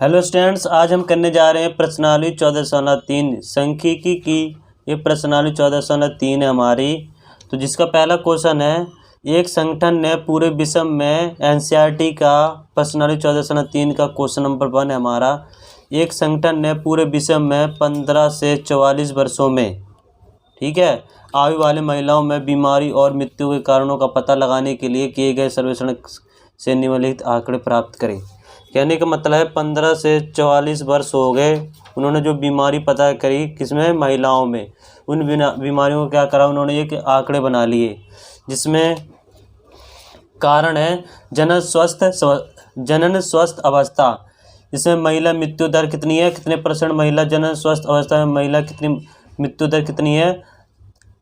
Hello students, आज हम करने जा रहे हैं प्रश्नावली 14.3 सांख्यिकी की। ये प्रश्नावली 14.3 है हमारी। तो जिसका पहला क्वेश्चन है, एक संगठन ने पूरे विश्व में एनसीईआरटी का प्रश्नावली 14.3 का क्वेश्चन नंबर 1 है हमारा। एक संगठन ने पूरे विश्व में 15 से 44 वर्षों में, ठीक है, आयु वाली महिलाओं में बीमारी और मृत्यु के कारणों का पता लगाने के लिए किए गए सर्वेक्षण से निम्नलिखित आंकड़े प्राप्त करें। कहने का मतलब है 15 से 44 वर्ष हो गए, उन्होंने जो बीमारी पता करी किसमें, महिलाओं में। उन बीमारियों को क्या करा, उन्होंने एक आंकड़े बना लिए जिसमें कारण है जनन स्वस्थ अवस्था। इसमें महिला मृत्यु दर कितनी है, कितने % महिला जनन स्वस्थ अवस्था में महिला कितनी मृत्यु दर कितनी है,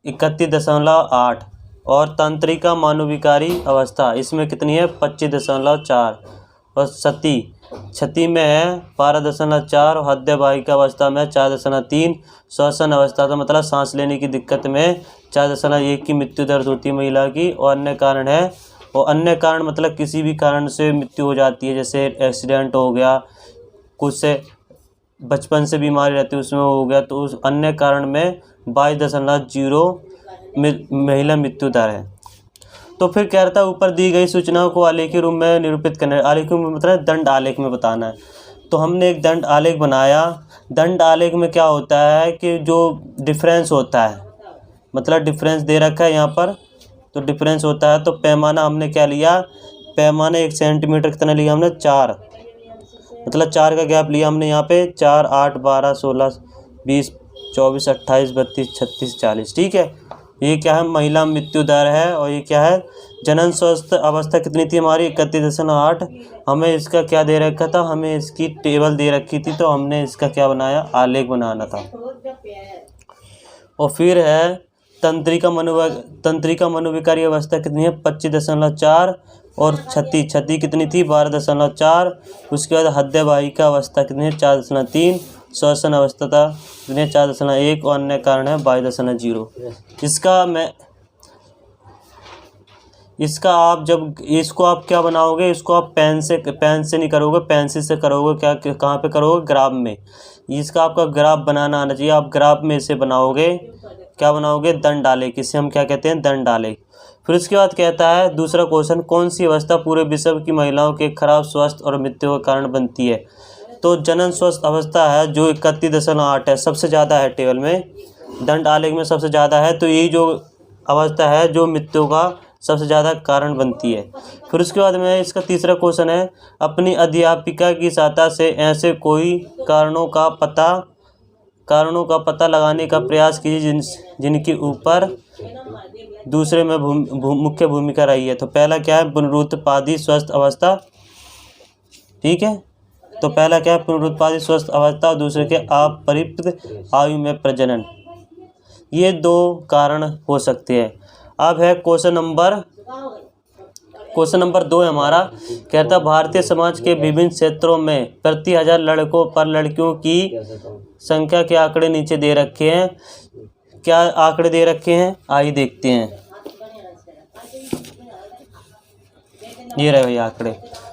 31.8। और तंत्रिका मानविकारी अवस्था इसमें कितनी है, 25.4। और क्षति में है 12.4। और हृदय अवस्था में 4.3। श्वसन अवस्था तो मतलब सांस लेने की दिक्कत में 4.1 की मृत्यु दर होती है महिला की। और अन्य कारण है, और अन्य कारण मतलब किसी भी कारण से मृत्यु हो जाती है, जैसे एक्सीडेंट हो गया, कुछ से बचपन से बीमारी रहती है उसमें हो गया, तो उस अन्य कारण में 22.0 महिला मृत्यु दर है। तो फिर कह रहा था ऊपर दी गई सूचनाओं को आलेखी रूप में निरूपित करना है। आलेखी में मतलब दंड आलेख में बताना है। तो हमने एक दंड आलेख बनाया। दंड आलेख में क्या होता है कि जो डिफरेंस होता है, मतलब डिफरेंस दे रखा है यहाँ पर, तो डिफरेंस होता है। तो पैमाना हमने क्या लिया, पैमाना 1 सेंटीमीटर कितना लिया हमने, 4, मतलब 4 का गैप लिया हमने यहाँ पे। 4, 8, 12, 16, 20, 24, 28, 32, 36, 40, ठीक है। ये क्या है, महिला मृत्यु दर है। और ये क्या है, जनन स्वस्थ अवस्था कितनी थी हमारी, 31.8। हमें इसका क्या दे रखा था, हमें इसकी टेबल दे रखी थी, तो हमने इसका क्या बनाया, आलेख बनाना था। और फिर है तंत्रिका मनोविकारी अवस्था कितनी है, 25.4। और क्षति कितनी थी, 12.4। उसके बाद हृदय वाहिका अवस्था कितनी है, 4.3। श्वसन अवस्था था कितनी है, 4.1। और अन्य कारण है 22.0। इसका आप जब इसको आप क्या बनाओगे, इसको आप पेन से नहीं करोगे, पेंसिल से करोगे। क्या कहाँ पे करोगे, ग्राफ में। इसका आपका ग्राफ बनाना आना चाहिए। आप ग्राफ में इसे बनाओगे, क्या बनाओगे, दंड आलेख। इसे हम क्या कहते हैं, दंड आलेख। फिर उसके बाद कहता है दूसरा क्वेश्चन, कौन सी अवस्था पूरे विश्व की महिलाओं के खराब स्वास्थ्य और मृत्यु का कारण बनती है। तो जनन स्वस्थ अवस्था है जो 31.8 है, सबसे ज़्यादा है टेबल में, दंड आलेख में सबसे ज़्यादा है। तो यही जो अवस्था है जो मृत्यु का सबसे ज़्यादा कारण बनती है। फिर उसके बाद में इसका तीसरा क्वेश्चन है, अपनी अध्यापिका की सहायता से ऐसे कोई कारणों का पता लगाने का प्रयास कीजिए जिनके ऊपर दूसरे में मुख्य भूमिका रही है। तो पहला क्या है, पुनरुत्पादी स्वस्थ अवस्था, ठीक है। तो पहला क्या है, पुनरुत्पादी स्वस्थ अवस्था, और दूसरे के अपरिपक्व आयु में प्रजनन। ये 2 कारण हो सकते हैं। अब है क्वेश्चन नंबर 2 है हमारा। कहता भारतीय समाज के विभिन्न क्षेत्रों में प्रति 1000 लड़कों पर लड़कियों की संख्या के आंकड़े नीचे दे रखे हैं। क्या आंकड़े दे रखे हैं, आइए देखते हैं। ये रहे भैया आंकड़े।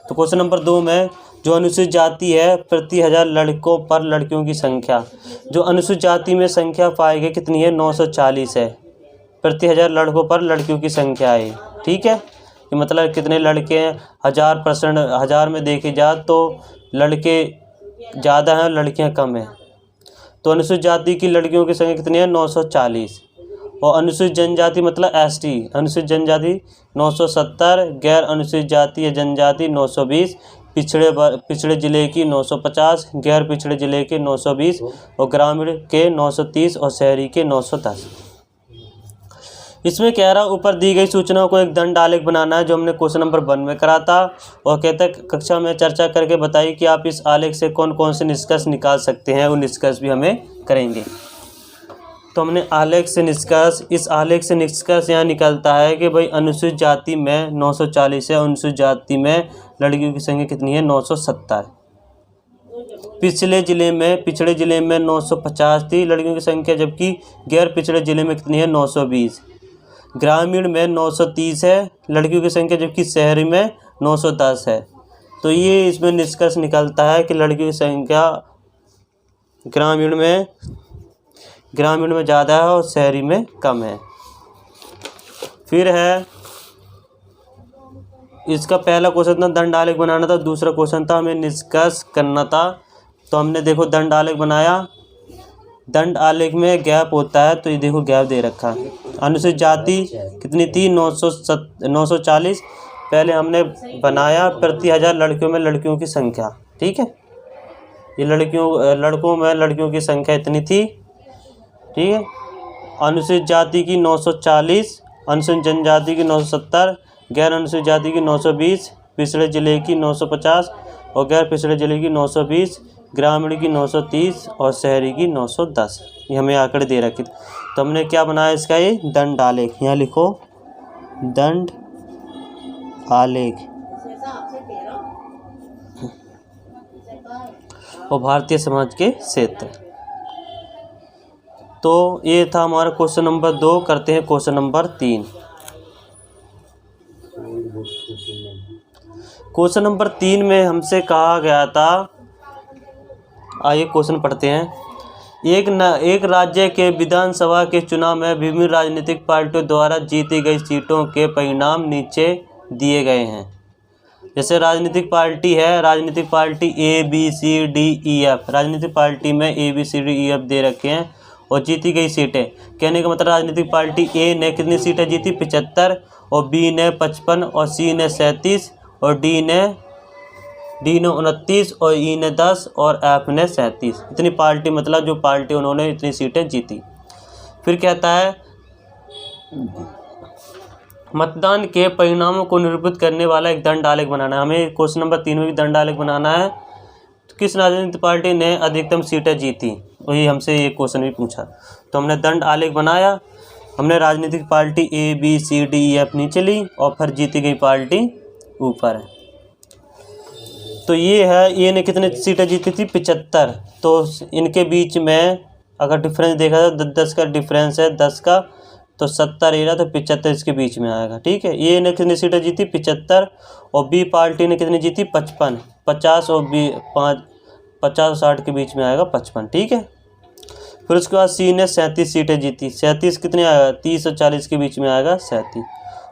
तो क्वेश्चन नंबर 2 में जो अनुसूचित जाति है, प्रति 1000 लड़कों पर लड़कियों की संख्या, जो अनुसूचित जाति में संख्या पाई गई कितनी है, 940 है। प्रति 1000 लड़कों पर लड़कियों की संख्या है, ठीक है। ये मतलब कितने लड़के हैं, 1000%, 1000 में देखे जाए तो लड़के ज़्यादा हैं, लड़कियां कम हैं। तो अनुसूचित जाति की लड़कियों की संख्या कितनी है, 940। और अनुसूचित जनजाति मतलब ST, अनुसूचित जनजाति 970, गैर अनुसूचित जाति या जनजाति 920, पिछड़े जिले की 950, गैर पिछड़े जिले के 920, और ग्रामीण के 930, और शहरी के 910। इसमें कह रहा ऊपर दी गई सूचनाओं को एक दंड आलेख बनाना है, जो हमने क्वेश्चन नंबर 1 में करा था। और कहता है कक्षा में चर्चा करके बताइए कि आप इस आलेख से कौन कौन से निष्कर्ष निकाल सकते हैं। वो निष्कर्ष भी हमें करेंगे। तो हमने इस आलेख से निष्कर्ष यहाँ निकलता है कि भाई अनुसूचित जाति में 940 है, अनुसूचित जाति में लड़कियों की संख्या कितनी है, 970। पिछड़े जिले में 950 थी लड़कियों की संख्या, जबकि गैर पिछड़े जिले में कितनी है, 920। ग्रामीण में 930 है लड़कियों की संख्या, जबकि शहरी में 910 है। तो ये इसमें निष्कर्ष निकलता है कि लड़कियों की संख्या ग्रामीण में ज़्यादा है और शहरी में कम है। फिर है इसका पहला क्वेश्चन था दंड आलेख बनाना था, दूसरा क्वेश्चन था हमें निष्कर्ष करना था। तो हमने देखो दंड आलेख बनाया। दंड आलेख में गैप होता है, तो ये देखो गैप दे रखा है। अनुसूचित जाति कितनी थी? 940। पहले हमने बनाया प्रति 1000 लड़कियों में लड़कियों की संख्या, ठीक है। ये लड़कों में लड़कियों की संख्या इतनी थी, ठीक है। अनुसूचित जाति की 940, अनुसूचित जनजाति की 970, गैर अनुसूचित जाति की 920, पिछड़े जिले की 950 और गैर पिछड़े जिले की 920, ग्रामीण की 930 और शहरी की 910। ये हमें आंकड़े दे रखे। तो हमने क्या बनाया इसका? ये दंड आलेख। यहाँ लिखो दंड आलेख और भारतीय समाज के क्षेत्र। तो ये था हमारा क्वेश्चन नंबर 2। करते हैं क्वेश्चन नंबर 3। क्वेश्चन नंबर 3 में हमसे कहा गया था, आइए क्वेश्चन पढ़ते हैं। एक राज्य के विधानसभा के चुनाव में विभिन्न राजनीतिक पार्टियों द्वारा जीती गई सीटों के परिणाम नीचे दिए गए हैं। जैसे राजनीतिक पार्टी है, राजनीतिक पार्टी ABCDEF, राजनीतिक पार्टी में ABCDEF दे रखे हैं और जीती गई सीटें। कहने का मतलब राजनीतिक पार्टी A ने कितनी सीटें जीती? 75, और B ने 55 और C ने 37 और D ने 29 और E ने 10 और F ने 37। इतनी पार्टी, मतलब जो पार्टी उन्होंने इतनी सीटें जीती। फिर कहता है मतदान के परिणामों को निरूपित करने वाला एक दंड आलेख बनाना है। हमें क्वेश्चन नंबर 3 में भी दंड आलेख बनाना है। तो किस राजनीतिक पार्टी ने अधिकतम सीटें जीती? वही हमसे ये क्वेश्चन भी पूछा। तो हमने दंड आलेख बनाया। हमने राजनीतिक पार्टी ABCDEF नीचे ली और फिर जीती गई पार्टी ऊपर है। तो ये है, ये ने कितने सीटें जीती थी? 75। तो इनके बीच में अगर डिफरेंस देखा जाए, 10 का डिफरेंस है, 10 का, तो 70 एरा, तो 75 इसके बीच में आएगा, ठीक है। ये ने कितनी सीटें जीती? 75। और B पार्टी ने कितनी जीती? 55। 50 और 50 और 60 के बीच में आएगा 55, ठीक है। फिर उसके बाद C ने 37 सीटें जीती। 37 कितने आएगा? 30 और 40 के बीच में आएगा 37।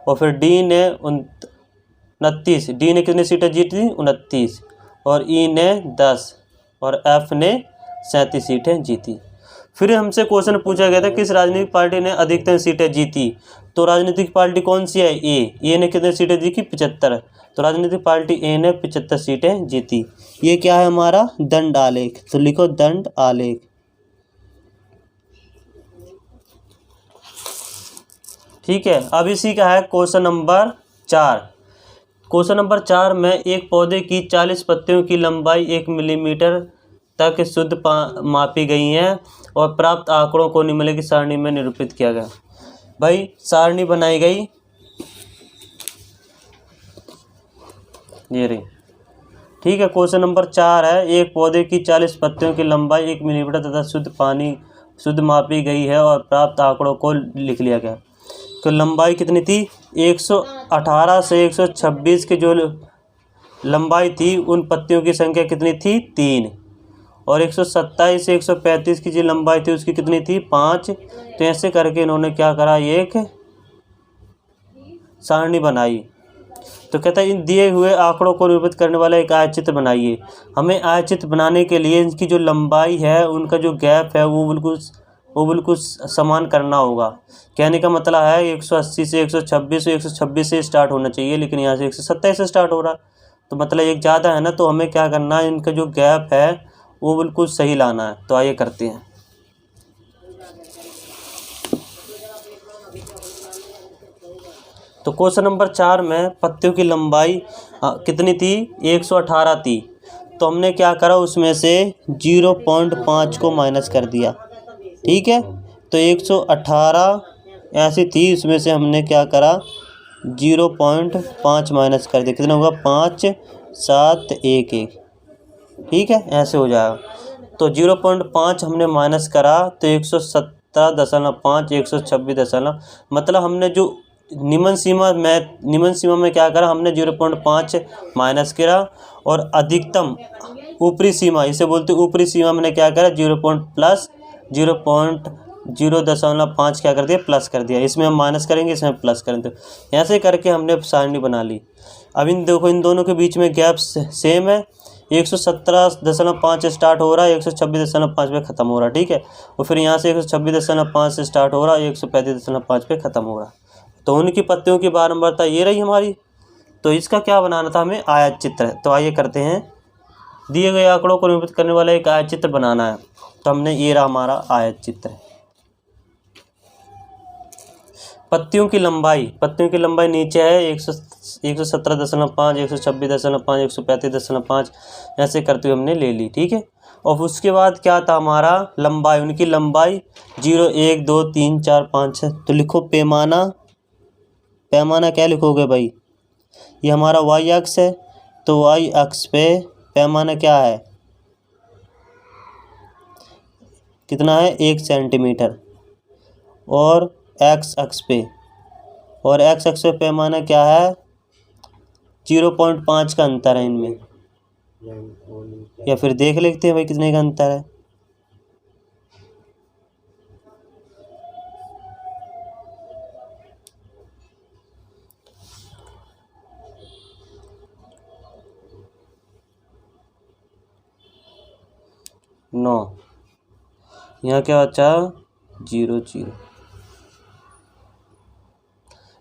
और फिर D ने 29। D ने कितनी सीटें जीती? 29। और E ने 10 और F ने 37 सीटें जीती। फिर हमसे क्वेश्चन पूछा गया था किस राजनीतिक पार्टी ने अधिकतम सीटें जीती? तो राजनीतिक पार्टी कौन सी है? ए ने कितनी सीटें जीती? 75। तो राजनीतिक पार्टी ए ने 75 सीटें जीती। ये क्या है हमारा? दंड आलेख। तो लिखो दंड आलेख। ठीक है। अब इसी का है क्वेश्चन नंबर 4। क्वेश्चन नंबर 4 में एक पौधे की 40 पत्तियों की लंबाई 1 मिलीमीटर तक शुद्ध मापी गई है और प्राप्त आंकड़ों को निम्नलिखित सारणी में निरूपित किया गया। भाई सारणी बनाई गई, ये रही, ठीक है। क्वेश्चन नंबर 4 है, एक पौधे की 40 पत्तियों की लंबाई 1 मिलीमीटर तथा शुद्ध मापी गई है और प्राप्त आंकड़ों को लिख लिया गया। तो लंबाई कितनी थी? 118 से 126 की जो लंबाई थी, उन पत्तियों की संख्या कितनी थी? 3। और 127 से 135 की जो लंबाई थी, उसकी कितनी थी? 5। तो ऐसे करके इन्होंने क्या करा? एक सारणी बनाई। तो कहता है इन दिए हुए आंकड़ों को निरूपित करने वाला एक आयतचित्र बनाइए। हमें आयतचित्र बनाने के लिए इनकी जो लंबाई है, उनका जो गैप है, वो बिल्कुल समान करना होगा। कहने का मतलब है 180 से 126, 126 से स्टार्ट होना चाहिए, लेकिन यहाँ से 127 से स्टार्ट हो रहा। तो मतलब एक ज़्यादा है ना, तो हमें क्या करना है? इनका जो गैप है वो बिल्कुल सही लाना है। तो आइए करते हैं। तो क्वेश्चन नंबर 4 में पत्तियों की लंबाई कितनी थी? 118 थी। तो हमने क्या करा? उसमें से 0.5 को माइनस कर दिया, ठीक है। तो 118 ऐसी थी, उसमें से हमने क्या करा? 0.5 माइनस कर दिया। कितना होगा? 5, 7, 1, 1, ठीक है। ऐसे हो जाएगा। तो 0.5 हमने माइनस करा तो 117.5, 126, मतलब हमने जो निम्न सीमा में क्या करा हमने 0.5 माइनस करा, और अधिकतम ऊपरी सीमा, इसे बोलते ऊपरी सीमा मैंने क्या करा 0.05 क्या कर दिया प्लस कर दिया। इसमें हम माइनस करेंगे, इसमें प्लस करेंगे, तो ऐसे करके हमने सारणी बना ली। अब इन देखो इन दोनों के बीच में गैप सेम है, 117.5 स्टार्ट हो रहा है, 126.5 पे ख़त्म हो रहा है, ठीक है। और फिर यहाँ से 126.5 से स्टार्ट हो रहा है, 135.5 पे ख़त्म हो रहा है। तो उनकी पत्तियों की बारंबारता ये रही हमारी। तो इसका क्या बनाना था हमें, आयत चित्र। तो आइए करते हैं, दिए गए आंकड़ों को निरूपित करने वाला एक आयत चित्र बनाना है। तो हमने ये रहा हमारा आयत चित्र। पत्तियों की लंबाई नीचे है 117.5, 126.5, 135.5 ऐसे करते हुए हमने ले ली, ठीक है। और उसके बाद क्या था हमारा लंबाई, उनकी लंबाई 0, 1, 2, 3, 4, 5 है। तो लिखो पैमाना क्या लिखोगे भाई, ये हमारा y अक्ष है, तो y अक्ष पे पैमाना क्या है, कितना है 1 सेंटीमीटर। और x अक्ष पे पैमाना क्या है 0.5 का अंतर है इनमें, या फिर देख लेते हैं भाई कितने का अंतर है। नौ, यहाँ क्या बचा 0, 0।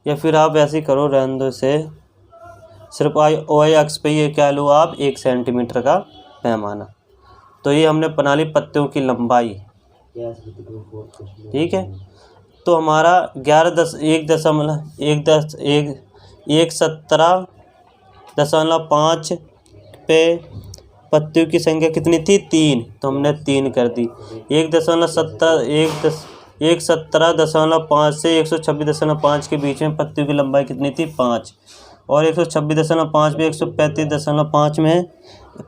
या फिर आप ऐसे करो, रहने दो से, सिर्फ y अक्ष पे ये क्या लो आप 1 सेंटीमीटर का पैमाना। तो ये हमने बना ली पत्तियों की लंबाई, ठीक है। तो हमारा 117.5 पे पत्तियों की संख्या कितनी थी 3, तो हमने 3 कर दी। 117.5 से 126.5 के बीच में पत्तियों की लंबाई कितनी थी 5, और 126.5 में 135.5 में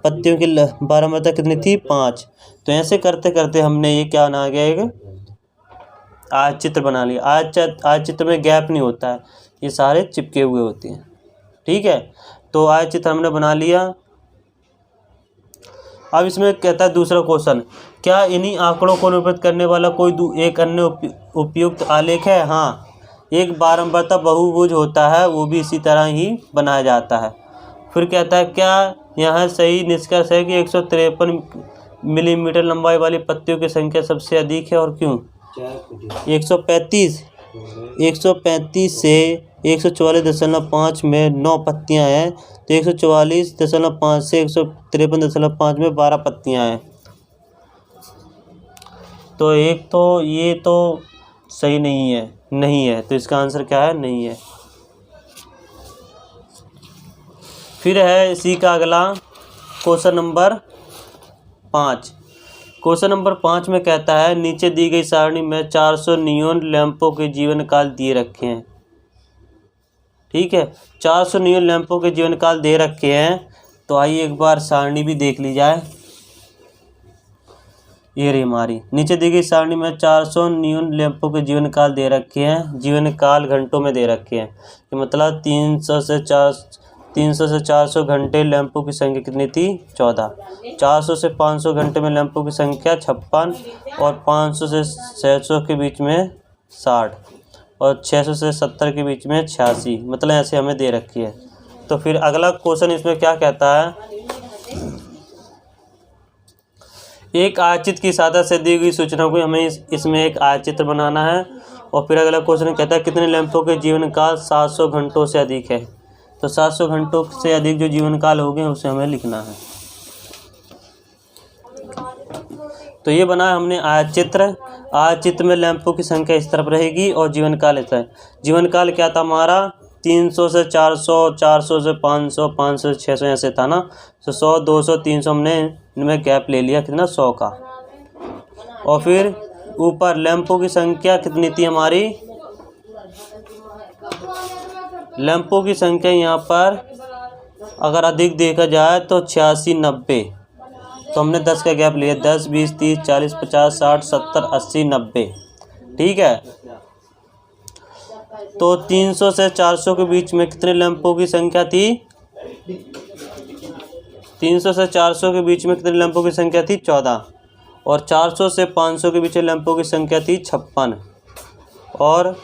पत्तियों की बारंबारता कितनी थी 5। तो ऐसे करते करते हमने ये क्या बना गया, एक आयत चित्र बना लिया। आयत चित्र में गैप नहीं होता है, ये सारे चिपके हुए होते हैं, ठीक है। तो आयत चित्र हमने बना लिया। अब इसमें कहता है दूसरा क्वेश्चन, क्या इन्हीं आंकड़ों को निरूपित करने वाला कोई एक अन्य उपयुक्त आलेख है। हाँ, एक बारंबारता बहुभुज होता है, वो भी इसी तरह ही बनाया जाता है। फिर कहता है क्या यहाँ सही निष्कर्ष है कि 153 मिलीमीटर लंबाई वाली पत्तियों की संख्या सबसे अधिक है, और क्यों। 135 से 144.5 में 9 पत्तियाँ हैं, तो 144.5 से 153.5 में 12 पत्तियाँ हैं। तो एक तो ये तो सही नहीं है, तो इसका आंसर क्या है, नहीं है। फिर है इसी का अगला क्वेश्चन नंबर 5। क्वेश्चन नंबर 5 में कहता है नीचे दी गई सारणी में 400 नियोन लैंपों के जीवन काल दिए रखे हैं, ठीक है। 400 नियोन लैंपों के जीवन काल दे रखे हैं। तो आइए एक बार सारणी भी देख ली जाए। ये रही हमारी नीचे दी गई सारणी में 400 नियोन लैंपों के जीवन काल दे रखे हैं, जीवन काल घंटों में दे रखे हैं। तो मतलब 300 से 400 घंटे लैंपों की संख्या कितनी थी 14। 400 से 500 घंटे में लैंपों की संख्या 56, और 500 से 600 के बीच में 60, और 600 से 70 के बीच में 86, मतलब ऐसे हमें दे रखी है। तो फिर अगला क्वेश्चन इसमें क्या कहता है, एक आयतचित्र की सहायता से दी गई सूचना को हमें इसमें एक आयतचित्र बनाना है। और फिर अगला क्वेश्चन कहता है कितने लैंपों के जीवन काल 700 घंटों से अधिक है। तो 700 घंटों से अधिक जो जीवन काल हो गए उसे हमें लिखना है। तो ये बना हमने आयत चित्र में लैंपों की संख्या इस तरफ रहेगी और जीवन काल इस तरफ। जीवन काल क्या था हमारा 300 से 400, 400 से 500, 500 से 600 ऐसे था ना। तो 100, 200, 300 हमने इनमें गैप ले लिया कितना 100 का। और फिर ऊपर लैंपों की संख्या कितनी थी हमारी, लैंपों की संख्या यहाँ पर अगर अधिक देखा जाए तो 86, 90। तो हमने 10 का गैप लिया, 10, 20, 30, 40, 50, 60, 70, 80, 90, ठीक है। तो 300 से 400 के बीच में कितने लैंपों की संख्या थी? 300 से 400 के बीच में कितने लैंपों की संख्या थी? 14। और 400 से 500 के बीच लैंपों की संख्या थी 56। और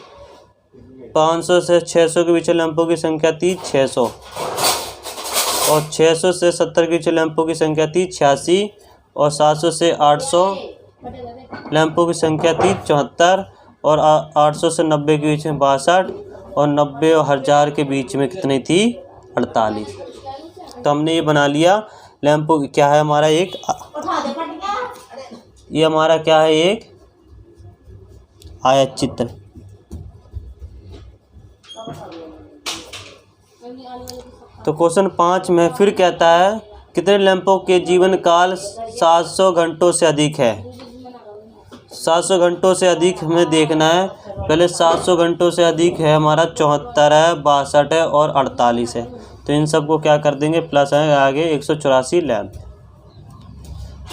500 से 600 के बीच लैंपों की संख्या थी 600। और 600 से 70 के बीच लैंपों की संख्या थी 86। और 700 से 800 लैंपों की संख्या थी 74। और 800 से 90 के बीच में 62। और 90 और 1000 के बीच में कितनी थी? 48। तो हमने ये बना लिया लैंपों की क्या है हमारा एक, ये हमारा क्या है एक आयत चित्र। तो क्वेश्चन 5 में फिर कहता है कितने लैंपों के जीवन काल 700 घंटों से अधिक है? 700 घंटों से अधिक हमें देखना है। पहले 700 घंटों से अधिक है हमारा 74 है, 62 है और 48 है। तो इन सब को क्या कर देंगे? प्लस है आगे 184 लैंप।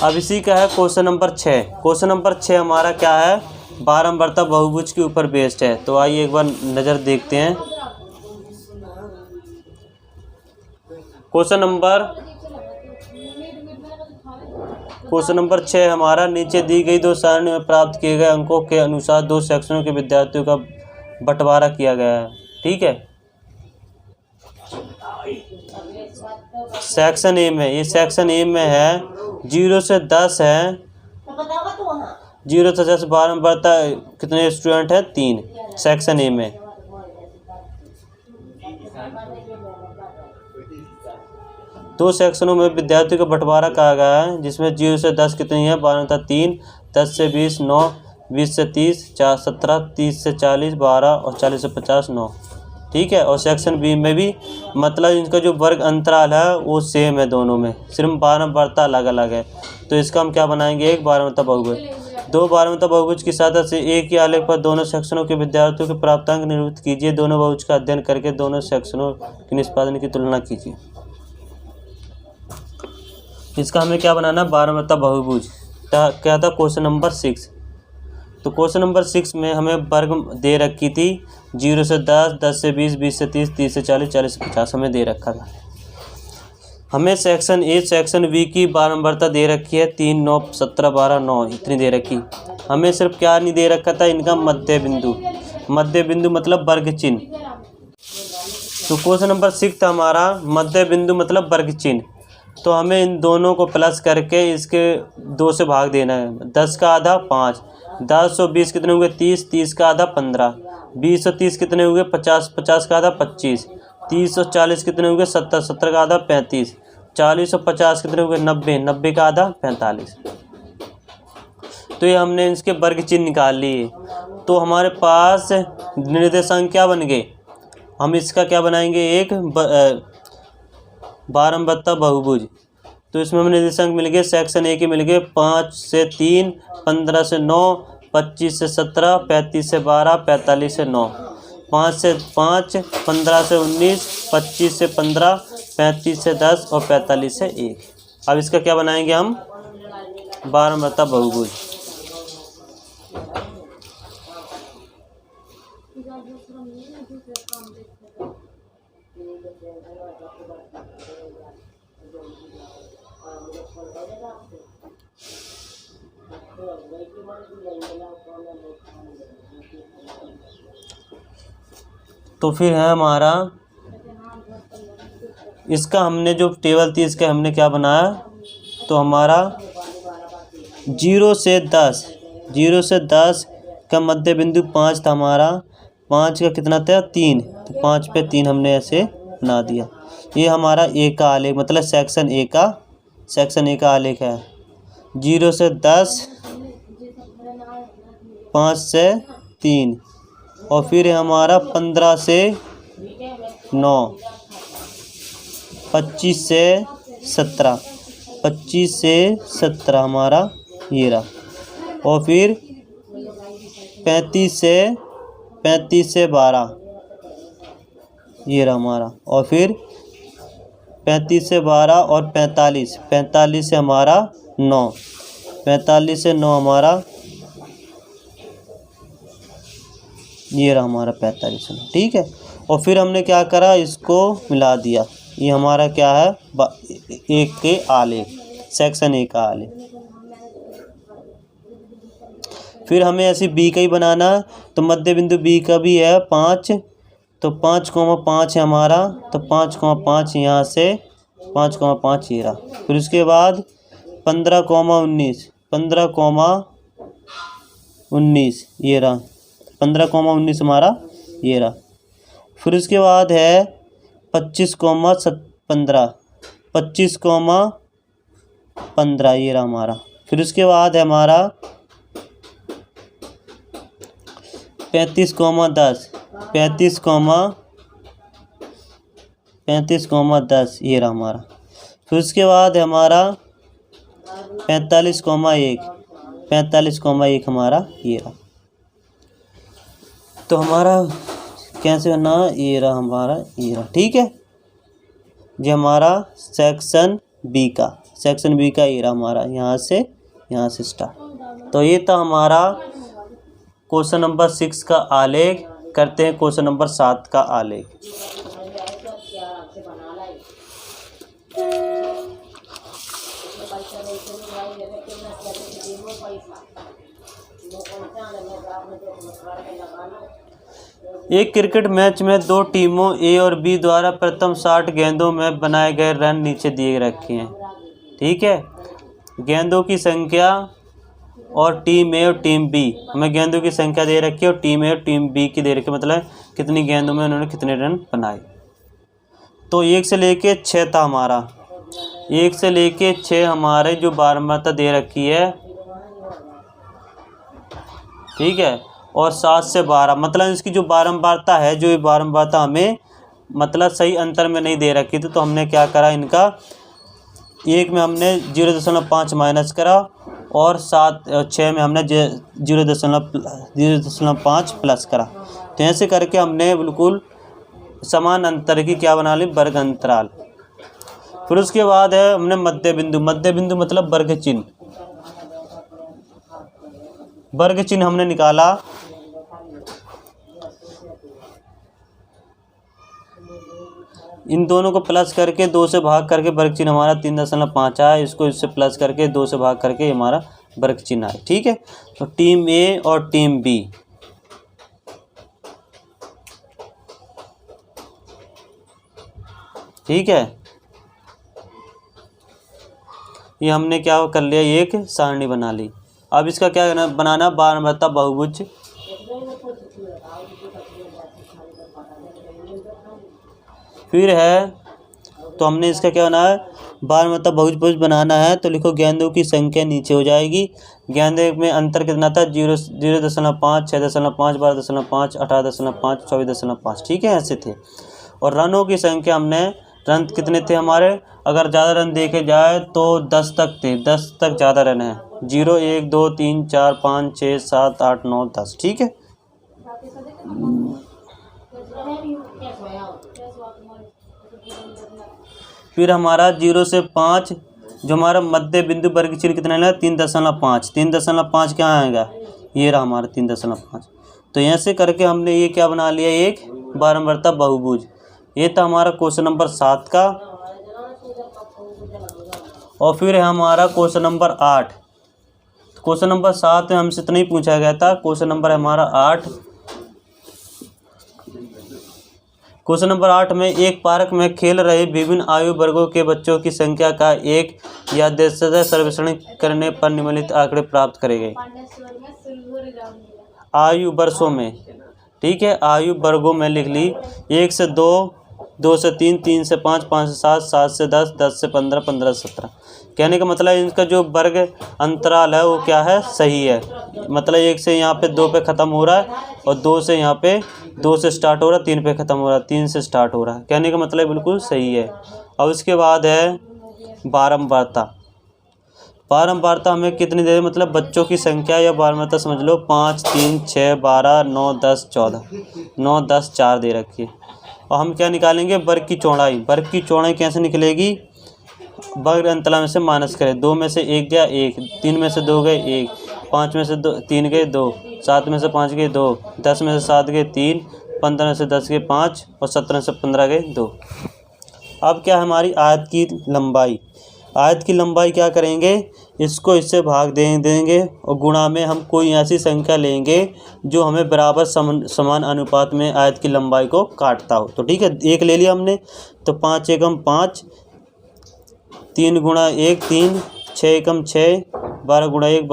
अब इसी का है क्वेश्चन नंबर 6। क्वेश्चन नंबर 6 हमारा क्या है? बारंबारता बहुभुज के ऊपर बेस्ड है। तो आइए एक बार नज़र देखते हैं। क्वेश्चन नंबर 6 हमारा नीचे दी गई दो सारणी में प्राप्त किए गए अंकों के अनुसार दो सेक्शनों के विद्यार्थियों का बंटवारा किया गया है। ठीक है, सेक्शन ए में, ये सेक्शन ए में है 0 से 10 है। 0 से 10 बारंबारता कितने स्टूडेंट हैं? 3 सेक्शन ए में। दो सेक्शनों में विद्यार्थियों का बंटवारा कहा गया है जिसमें 0 से 10 कितनी है? बारंबारता 3, 10 से 20 9, 20 से 30 17, 30 से 40 12 और 40 से 50 9। ठीक है, और सेक्शन बी में भी मतलब इनका जो वर्ग अंतराल है वो सेम है दोनों में, सिर्फ बारंबारता अलग अलग है। तो इसका हम क्या बनाएंगे? एक बारंबारता बहुभुज। दो बारंबारता बहुभुज की सहायता से एक ही आलेख पर दोनों सेक्शनों के विद्यार्थियों के प्राप्तांक निरूपित कीजिए। दोनों बहुभुज का अध्ययन करके दोनों सेक्शनों के निष्पादन की तुलना कीजिए। इसका हमें क्या बनाना? बारंबारता बहुभुज। क्या था? Question number 6। तो क्वेश्चन नंबर 6 में हमें वर्ग दे रखी थी 0 से 10, 10 से 20, 20 से 30, 30 से 40, 40 से 50 हमें दे रखा था। हमें सेक्शन ए सेक्शन बी की बारंबारता दे रखी है 3, 9, 17, 12, 9 इतनी दे रखी। हमें सिर्फ क्या नहीं दे रखा था? इनका मध्य बिंदु। मध्य बिंदु मतलब वर्ग चिन्ह। तो क्वेश्चन नंबर 6 था हमारा मध्य बिंदु मतलब वर्ग चिन्ह। तो हमें इन दोनों को प्लस करके इसके 2 से भाग देना है। 10 का आधा 5, 10 और 20 कितने हुए? 30, 30 का आधा 15, 20 और 30 कितने हुए? 50, 50 का आधा 25, 30 और 40 कितने हुए? 70, 70 का आधा 35, 40 और 50 कितने हुए? 90, 90 का आधा 45। तो ये हमने इसके वर्ग चिन्ह निकाल लिए। तो हमारे पास निर्देशांक क्या बन गए? हम इसका क्या बनाएंगे? एक बारंबारता बहुभुज। तो इसमें हमें निर्देशांक मिल गए, सेक्शन ए के मिल गए 5 से 3, 15 से 9, 25 से 17, 35 से 12, 45 से 9, 5 से 5, 15 से 19, 25 से 15, 35 से 10 और 45 से 1। अब इसका क्या बनाएंगे हम? बारंबारता बहुभुज। तो फिर है हमारा इसका हमने जो टेबल थी इसका हमने क्या बनाया? तो हमारा 0 से 10 का मध्य बिंदु 5 था हमारा। 5 का कितना था? 3। तो 5 पे 3 हमने ऐसे बना दिया। ये हमारा ए का आलेख मतलब सेक्शन ए का आलेख है। 0 से 10, 5 से 3 और फिर हमारा 15 से 9, 25 से 17, 25 से 17 हमारा ये रहा। और फिर 35 से 12 ये रहा हमारा। और फिर 35 से 12 और 45 से हमारा 9, 45 से 9 हमारा ये रहा हमारा 45। ठीक है, और फिर हमने क्या करा, इसको मिला दिया। ये हमारा क्या है, एक के आलेख, सेक्शन ए का आलेख। फिर हमें ऐसे बी का ही बनाना, तो मध्य बिंदु बी का भी है 5, तो 5,5 है हमारा, तो 5,5 यहाँ से 5,5 ये रहा। फिर उसके बाद 15,19, 15,19 ये रहा, 15,19 हमारा ये रहा। फिर उसके बाद है 25,15, 25,15 ये रहा हमारा। फिर उसके बाद है हमारा 35,10, 35,10 ये रहा हमारा। फिर उसके बाद है हमारा 45,1, 45,1 हमारा ये रहा। तो हमारा कैसे करना, ये रहा हमारा, ये रहा। ठीक है, ये हमारा सेक्शन बी का, सेक्शन बी का ये रहा हमारा, यहाँ से स्टार्ट। तो ये था हमारा क्वेश्चन नंबर 6 का आलेख। करते हैं क्वेश्चन नंबर 7 का आलेख। एक क्रिकेट मैच में दो टीमों ए और बी द्वारा प्रथम 60 गेंदों में बनाए गए रन नीचे दिए रखे हैं। ठीक है, गेंदों की संख्या और टीम ए और टीम बी, हमें गेंदों की संख्या दे रखी है और टीम ए और टीम बी की दे रखी है, मतलब कितनी गेंदों में उन्होंने कितने रन बनाए। तो 1 से लेके 6 था हमारा, 1 से लेके 6 हमारे जो बारंबारता दे रखी है। ठीक है, और 7 से 12, मतलब इसकी जो बारंबारता है, जो ये बारंबारता हमें मतलब सही अंतर में नहीं दे रखी थी, तो हमने क्या करा, इनका एक में हमने 0.5 माइनस करा और 6 में हमने 0.5 प्लस करा। तो ऐसे करके हमने बिल्कुल समान अंतर की क्या बना ली, वर्ग अंतराल। फिर उसके बाद है हमने मध्य बिंदु, मध्य बिंदु मतलब वर्ग चिन्ह, वर्ग चिन्ह हमने निकाला। इन दोनों को प्लस करके 2 से भाग करके वर्ग चिन्ह हमारा 3.5 आया, इसको इससे प्लस करके 2 से भाग करके हमारा वर्ग चिन्ह आया। ठीक है, तो टीम ए और टीम बी, ठीक है, ये हमने क्या कर लिया, एक सारणी बना ली। अब इसका क्या बनाना, बारंबारता बहुभुज। फिर है, तो हमने इसका क्या बनाया है, बारंबारता बहुभुज बनाना है। तो लिखो गेंदों की संख्या नीचे हो जाएगी। गेंदे में अंतर कितना था, 0.5, 6.5, 12.5, 18.5, 24.5। ठीक है, ऐसे थे। और रनों की संख्या हमने, रन कितने थे हमारे, अगर ज़्यादा रन देखे जाए तो 10 तक थे, 10 तक ज़्यादा रन है, 0, 1, 2, 3, 4, 5, 6, 7, 8, 9, 10। ठीक है, फिर हमारा 0 से 5, जो हमारा मध्य बिंदु वर्ग चिन्ह कितना है, 3.5, 3.5 क्या आएगा, ये रहा हमारा 3.5। तो ऐसे करके हमने ये क्या बना लिया, एक बारंबारता बहुभुज। ये था हमारा क्वेश्चन नंबर 7 का। और फिर है हमारा क्वेश्चन नंबर 8। क्वेश्चन नंबर 7 में हमसे इतना ही पूछा गया था। क्वेश्चन नंबर है हमारा 8। क्वेश्चन नंबर 8 में एक पार्क में खेल रहे विभिन्न आयु वर्गों के बच्चों की संख्या का एक या दशमलव सर्वेक्षण करने पर निम्नलिखित आंकड़े प्राप्त करे गए। आयु वर्षों में, ठीक है, आयु वर्गों में लिख ली। 1 से 2, 2 से 3, 3 से 5, 5 से 7, 7 से 10, 10 से 15, 15 से 17। कहने का मतलब इनका जो वर्ग अंतराल है वो क्या है, सही है। मतलब 1 से यहाँ पे 2 पे ख़त्म हो रहा है और 2 से यहाँ पे 2 से स्टार्ट हो रहा है, 3 पे ख़त्म हो रहा है, 3 से स्टार्ट हो रहा है। कहने का मतलब बिल्कुल सही है। और उसके बाद है बारंबारता। बारंबारता हमें कितनी दे, मतलब बच्चों की संख्या या बारंबारता समझ लो, 5, 3, 6, 12, 9, 10, 14, 9, 10, 4 दे रखी है। और हम क्या निकालेंगे, वर्ग की चौड़ाई। वर्ग की चौड़ाई कैसे निकलेगी, वर्ग अंतराल में से माइनस करें। 2 में से 1 गया 1, 3 में से 2 गए 1, 5 में से 3 गए 2, 7 में से 5 गए 2, 10 में से 7 गए 3, 15 में से 10 गए 5 और 17 में से 15 गए 2। अब क्या है हमारी आयत की लंबाई। आयत की लंबाई क्या करेंगे, इसको इससे भाग देंगे और गुणा में हम कोई ऐसी संख्या लेंगे जो हमें बराबर समान अनुपात में आयत की लंबाई को काटता हो। तो ठीक है, एक ले लिया हमने, तो 5 एकम 5, 3 गुणा 1 3, 6 एकम 6, 12 गुणा 1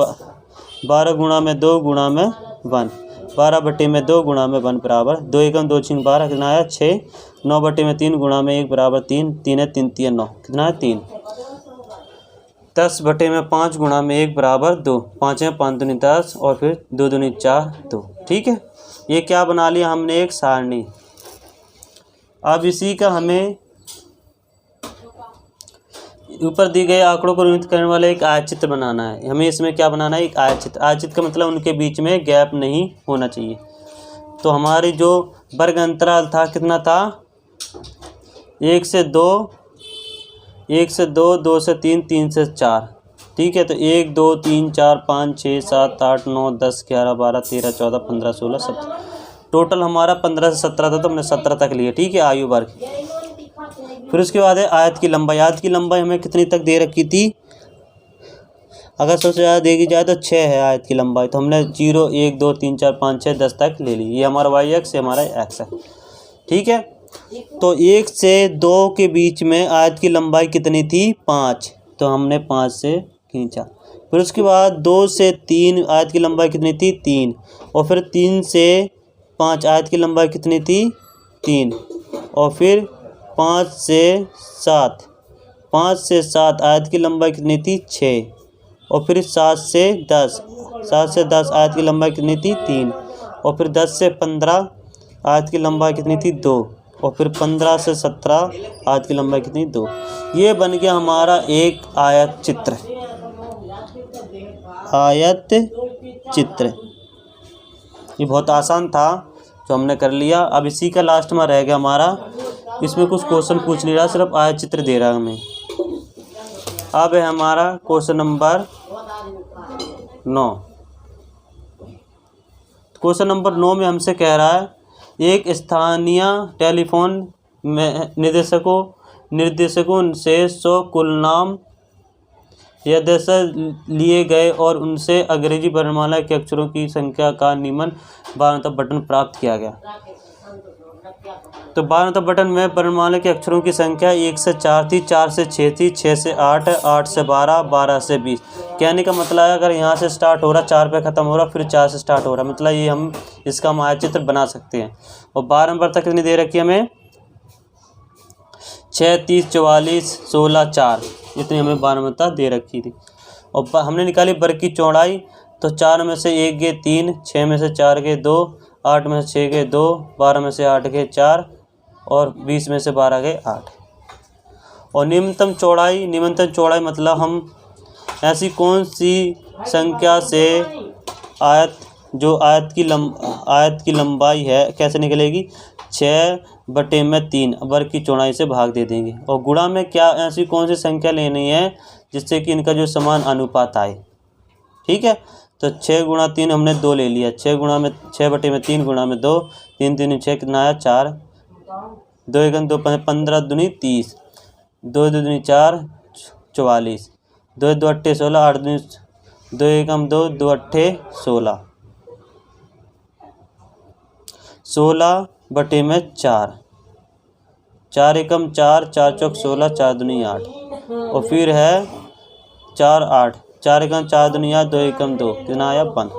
12 गुणा में 2 गुणा में 1, 12 बटे में 2 गुणा में 1 बराबर 2 एकम 2 6 12, कितना आया 6, 9 बटे में 3 गुणा में 1 बराबर 3, 3 है 3 3 9, कितना है 3, 10 बटे में 5 गुणा में 1 बराबर 2, 5 है 5 दूनी 10 और फिर 2 दूनी 4 2। ठीक है, ये क्या बना लिया हमने, एक सारणी। अब इसी का हमें ऊपर दिए गए आंकड़ों को निरूपित करने वाला एक आयतचित्र बनाना है। हमें इसमें क्या बनाना है, एक आयतचित्र। आयतचित्र का मतलब उनके बीच में गैप नहीं होना चाहिए। तो हमारी जो वर्ग अंतराल था कितना था, 1 से 2, 1 से 2, 2 से 3, 3 से 4। ठीक है, तो 1 2 3 4 5 6 7 8 9 10 11 12 13 14 15 16 17, टोटल हमारा 15 से 17 था, तो हमने 17 तक लिए। ठीक है, आयु वर्ग। फिर उसके बाद है आयत की लंबाई। आयत की लंबाई हमें कितनी तक दे रखी थी, अगर सबसे ज़्यादा देखी जाए तो 6 है आयत की लंबाई, तो हमने 0 1 2 3 4 5 6 10 तक ले ली। ये हमारा वाई एक्स, ये हमारा एक्स है। ठीक है, तो 1 से 2 के बीच में आयत की लंबाई कितनी थी, 5, तो हमने 5 से खींचा। फिर उसके बाद 2 से 3 आयत की लंबाई कितनी थी, 3, और फिर 3 से 5 आयत की लंबाई कितनी थी, 3, और फिर 5 से 7, 5 से 7 आयत की लंबाई कितनी थी, 6, और फिर 7 से 10, 7 से 10 आयत की लंबाई कितनी थी, 3, और फिर 10 से 15 आयत की लंबाई कितनी थी, 2, और फिर 15 से 17 आयत की लंबाई कितनी, 2। ये बन गया हमारा एक आयत चित्र। आयत चित्र ये बहुत आसान था जो हमने कर लिया। अब इसी का लास्ट में रह गया हमारा, इसमें कुछ क्वेश्चन पूछ नहीं रहा, सिर्फ आयत चित्र दे रहा है हमें। अब है हमारा क्वेश्चन नंबर 9। क्वेश्चन नंबर 9 में हमसे कह रहा है, एक स्थानीय टेलीफोन में निर्देशकों से 100 कुल नाम यद्यस्थ लिए गए और उनसे अंग्रेजी वर्णमाला के अक्षरों की संख्या का निम्न 12 बटन प्राप्त किया गया। तो 12 बटन में वर्णमाला के अक्षरों की संख्या 1 से 4 थी, 4 से 6 थी, 6 से 8, 8 से 12, 12 से 20। कहने का मतलब है अगर यहाँ से स्टार्ट हो रहा, 4 पे ख़त्म हो रहा, फिर 4 से स्टार्ट हो रहा, मतलब ये हम इसका हम आयत चित्र बना सकते हैं। और 12 नंबर तक कितनी दे रखी है हमें, 6 30 44 16 4, इतनी हमें 12 नंबर तक दे रखी थी। और हमने निकाली वर्ग की चौड़ाई, तो 4 में से 1 गए 3, 6 में से 4 गए 2, 8 में से 6 गए 2, 12 में से 8 गए 4, और 20 में से 12 गए 8। और न्यूनतम चौड़ाई मतलब हम ऐसी कौन सी संख्या से आयत की लंबाई है कैसे निकलेगी, 6/3 वर्ग की चौड़ाई से भाग दे देंगे। और गुणा में क्या ऐसी कौन सी संख्या लेनी है जिससे कि इनका जो समान अनुपात आए। ठीक है, तो 6 गुणा 3 हमने 2 ले लिया, 6/3 गुणा में 2, 3 3 6, कितना आया 4, 2 1 2 15 दूनी 30, 2 2 दूनी 4 44, 2 2 8 16, 8 दूनी 2 1 2 2 8 16, 16/4, 4 1 4, 4 चौक 16, 4 दूनी 8, और फिर है 4 8, 4 1 4 दूनी 8, 2 1 2, कितना आया 1।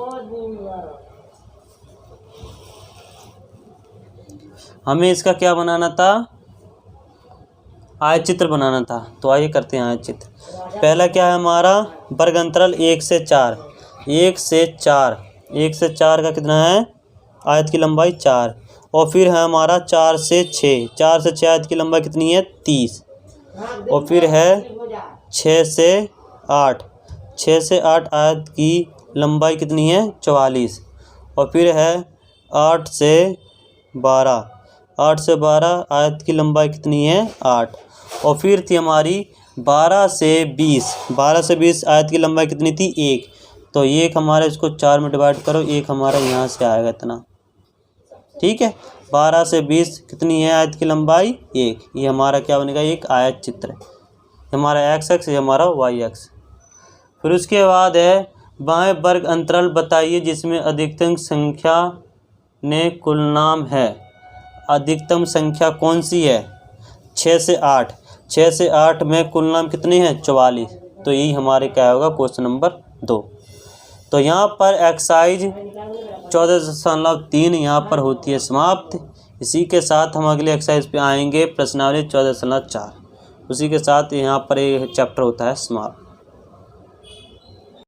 हमें इसका क्या बनाना था, आयत चित्र बनाना था। तो आइए करते हैं आयत चित्र। पहला क्या है हमारा, वर्ग अंतराल 1 से 4, 1 से 4 का कितना है, आयत की लंबाई 4। और फिर है हमारा 4 से 6 आयत की लंबाई कितनी है 30। और फिर है 6 से 8 आयत की लंबाई कितनी है 44। और फिर है 8 से 12 आयत की लंबाई कितनी है 8। और फिर थी हमारी 12 से 20 आयत की लंबाई कितनी थी 1। तो एक हमारा इसको 4 में डिवाइड करो, एक हमारा यहाँ से आएगा इतना, ठीक है। 12 से 20 कितनी है आयत की लंबाई? 1। ये हमारा क्या बनेगा? एक आयत चित्र। हमारा एक्स एक्स, ये हमारा वाई एक्स। फिर उसके बाद है बाएं वर्ग अंतराल बताइए जिसमें अधिकतम संख्या ने कुल नाम है। अधिकतम संख्या कौन सी है? 6 से 8। 6 से 8 में कुल नाम कितने हैं? 44। तो यही हमारे क्या होगा? Question number 2। तो यहाँ पर एक्सरसाइज 14.3 यहाँ पर होती है समाप्त। इसी के साथ हम अगले एक्सरसाइज पे आएंगे, प्रश्नावली 14.4। उसी के साथ यहाँ पर ये चैप्टर होता है समाप्त।